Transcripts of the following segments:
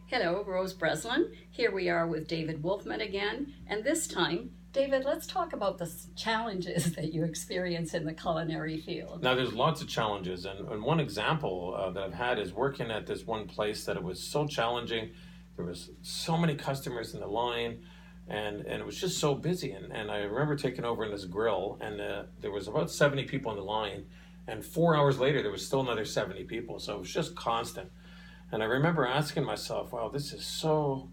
Hello, Rose Bresolin. Here we are with David Wolfman again, and this time, David, let's talk about the challenges that you experience in the culinary field. Now, there's lots of challenges, and one example that I've had is working at this one place that it was so challenging. There was so many customers in the line, and it was just so busy. And I remember taking over in this grill, and there was about 70 people in the line, and 4 hours later, there was still another 70 people. So it was just constant. And I remember asking myself, wow, this is so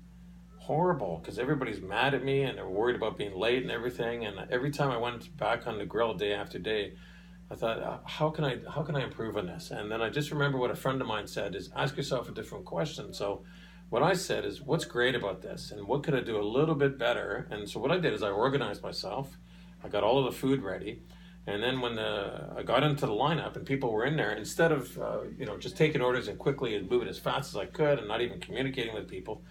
horrible because everybody's mad at me and they're worried about being late and everything. And every time I went back on the grill day after day, I thought, how can I improve on this? And then I just remember what a friend of mine said is ask yourself a different question. So what I said is, what's great about this and what could I do a little bit better? And so what I did is I organized myself. I got all of the food ready. And then when I got into the lineup and people were in there, instead of just taking orders and quickly and moving as fast as I could and not even communicating with people,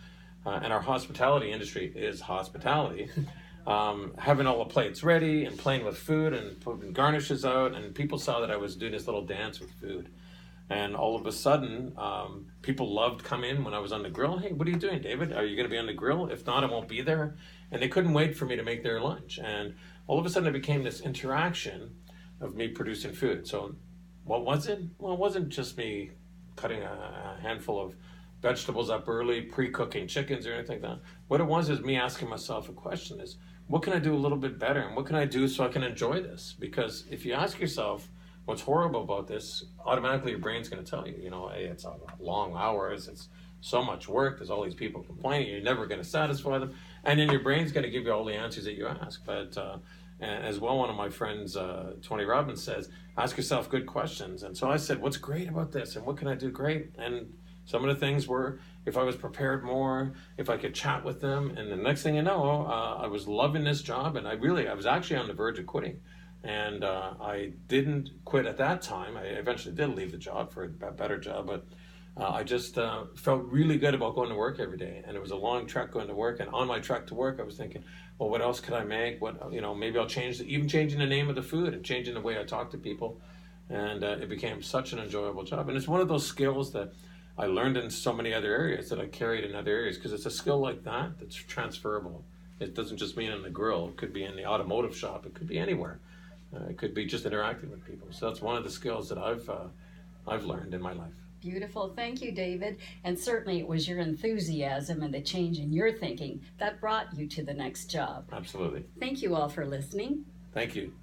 and our hospitality industry is hospitality, having all the plates ready and playing with food and putting garnishes out, and people saw that I was doing this little dance with food. And all of a sudden, people loved come in when I was on the grill. Hey, what are you doing, David? Are you going to be on the grill? If not, I won't be there. And they couldn't wait for me to make their lunch. And all of a sudden, it became this interaction of me producing food. So what was it? Well, it wasn't just me cutting a handful of vegetables up early, pre-cooking chickens or anything like that. What it was is me asking myself a question is, what can I do a little bit better? And what can I do so I can enjoy this? Because if you ask yourself, what's horrible about this, automatically your brain's going to tell you, hey, it's long hours, it's so much work, there's all these people complaining, you're never going to satisfy them, and then your brain's going to give you all the answers that you ask. But as well, one of my friends, Tony Robbins, says, ask yourself good questions. And so I said, what's great about this, and what can I do great? And some of the things were, if I was prepared more, if I could chat with them, and the next thing you know, I was loving this job, and I was actually on the verge of quitting. And I didn't quit at that time. I eventually did leave the job for a better job, but I just felt really good about going to work every day. And it was a long trek going to work. And on my trek to work, I was thinking, well, what else could I make? Maybe I'll changing the name of the food and changing the way I talk to people. And it became such an enjoyable job. And it's one of those skills that I learned in so many other areas that I carried in other areas, because it's a skill like that that's transferable. It doesn't just mean in the grill. It could be in the automotive shop. It could be anywhere. It could be just interacting with people. So that's one of the skills that I've learned in my life. Beautiful. Thank you, David. And certainly it was your enthusiasm and the change in your thinking that brought you to the next job. Absolutely. Thank you all for listening. Thank you.